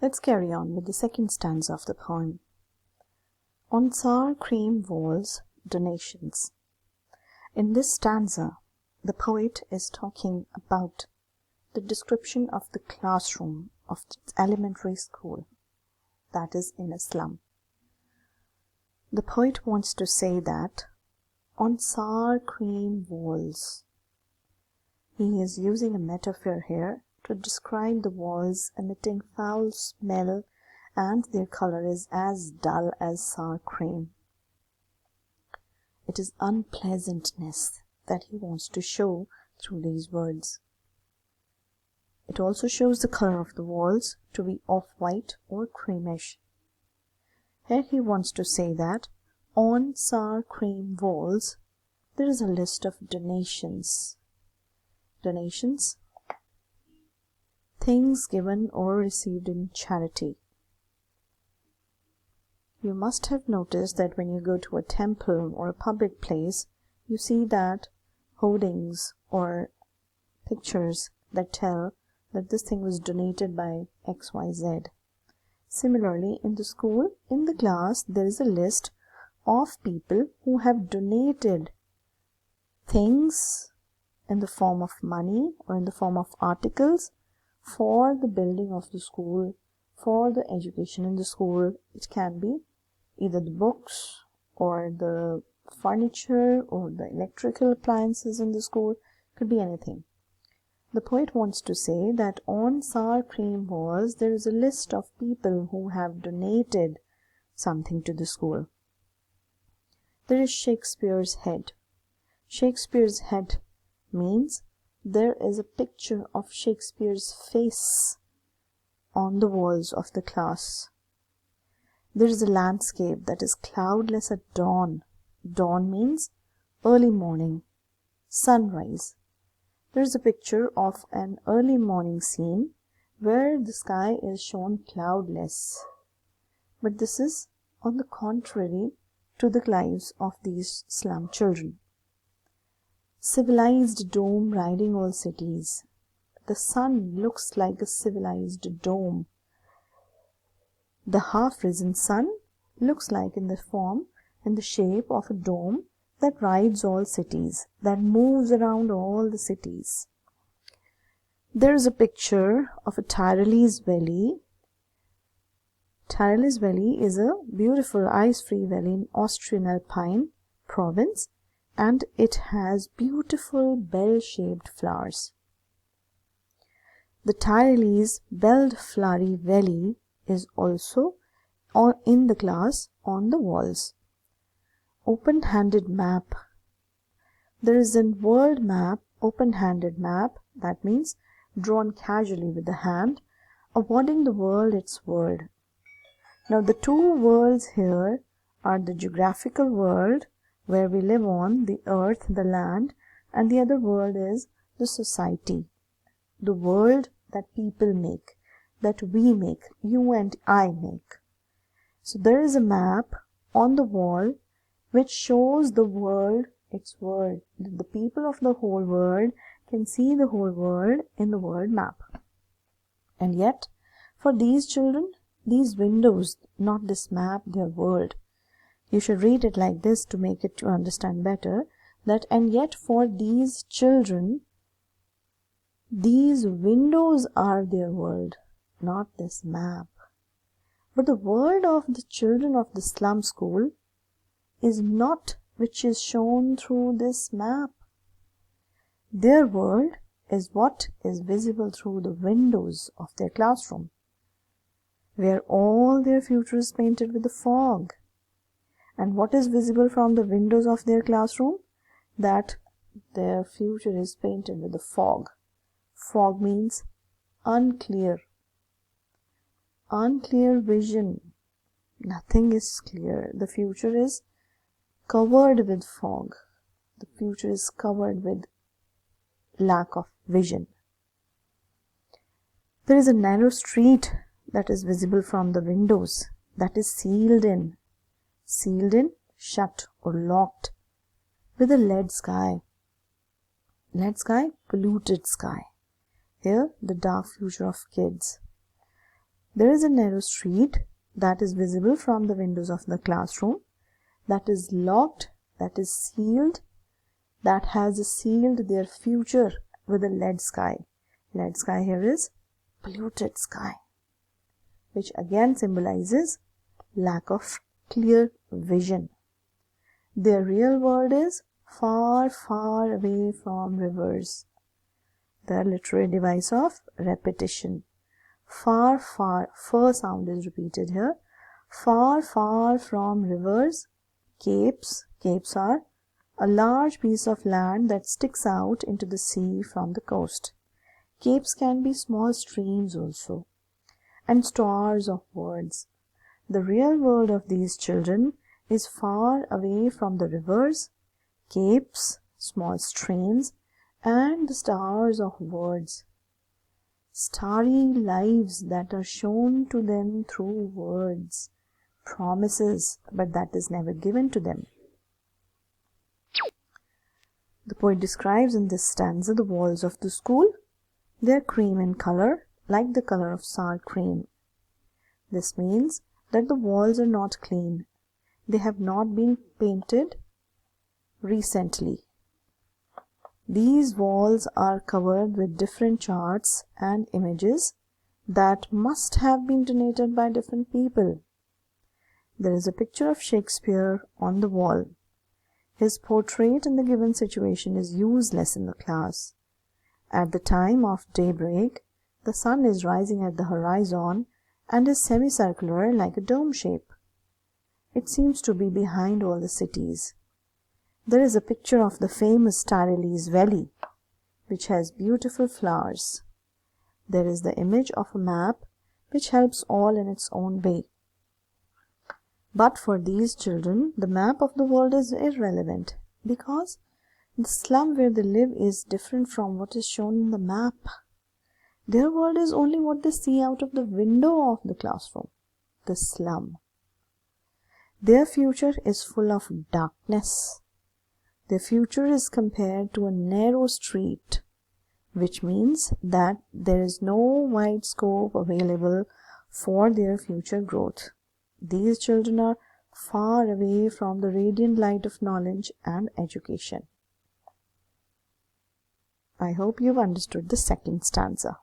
Let's carry on with the second stanza of the poem. On sour cream walls, donations. In this stanza, the poet is talking about the description of the classroom of the elementary school, that is in a slum. The poet wants to say that on sour cream walls, he is using a metaphor here to describe the walls emitting foul smell, and their color is as dull as sour cream. It is unpleasantness that he wants to show through these words. It also shows the color of the walls to be off-white or creamish. Here he wants to say that on sour cream walls there is a list of donations. Donations, things given or received in charity. You must have noticed that when you go to a temple or a public place, you see that hoardings or pictures that tell that this thing was donated by XYZ. Similarly, in the school, in the class, there is a list of people who have donated things in the form of money or in the form of articles for the building of the school, for the education in the school. It can be either the books or the furniture or the electrical appliances in the school, could be anything. The poet wants to say that on sour cream walls there is a list of people who have donated something to the school. There is Shakespeare's head. Shakespeare's head means there is a picture of Shakespeare's face on the walls of the class. There is a landscape that is cloudless at dawn. Dawn means early morning, sunrise. There is a picture of an early morning scene where the sky is shown cloudless. But this is on the contrary to the lives of these slum children. Civilized dome riding all cities. The sun looks like a civilized dome. The half-risen sun looks like in the shape of a dome that rides all cities, that moves around all the cities. There is a picture of a Tyrolese valley. Tyrolese Valley is a beautiful ice-free valley in Austrian Alpine province, and it has beautiful bell-shaped flowers. The Tyrolese belled flowery valley is also in the class on the walls. Open-handed map. There is a world map, open-handed map, that means drawn casually with the hand, awarding the world its word. Now the two worlds here are the geographical world, where we live on, the earth, the land, and the other world is the society, the world that people make, that we make, you and I make. So there is a map on the wall which shows the world its word. The people of the whole world can see the whole world in the world map. And yet, for these children, these windows, not this map, their world. You should read it like this to make it to understand better, that and yet for these children, these windows are their world, not this map. But the world of the children of the slum school is not which is shown through this map. Their world is what is visible through the windows of their classroom, where all their future is painted with the fog. And what is visible from the windows of their classroom? That their future is painted with the fog. Fog means unclear. Unclear vision. Nothing is clear. The future is covered with fog. The future is covered with lack of vision. There is a narrow street that is visible from the windows, that is sealed in, shut or locked, with a lead sky. Lead sky, polluted sky. Here, the dark future of kids. There is a narrow street that is visible from the windows of the classroom, that is locked, that is sealed, that has sealed their future with a lead sky. Lead sky here is polluted sky, which again symbolizes lack of clear vision. Their real world is far, far away from rivers. The literary device of repetition. Far, far, far sound is repeated here. Far, far from rivers. Capes. Capes are a large piece of land that sticks out into the sea from the coast. Capes can be small streams also, and stores of words. The real world of these children is far away from the rivers, capes, small streams, and the stars of words. Starry lives that are shown to them through words, promises, but that is never given to them. The poet describes in this stanza the walls of the school. They are cream in color, like the color of sour cream. This means that the walls are not clean. They have not been painted recently. These walls are covered with different charts and images that must have been donated by different people. There is a picture of Shakespeare on the wall. His portrait in the given situation is useless in the class. At the time of daybreak, the sun is rising at the horizon and is semicircular like a dome shape. It seems to be behind all the cities. There is a picture of the famous Tyrolese Valley, which has beautiful flowers. There is the image of a map, which helps all in its own way. But for these children, the map of the world is irrelevant, because the slum where they live is different from what is shown in the map. Their world is only what they see out of the window of the classroom, the slum. Their future is full of darkness. Their future is compared to a narrow street, which means that there is no wide scope available for their future growth. These children are far away from the radiant light of knowledge and education. I hope you've understood the second stanza.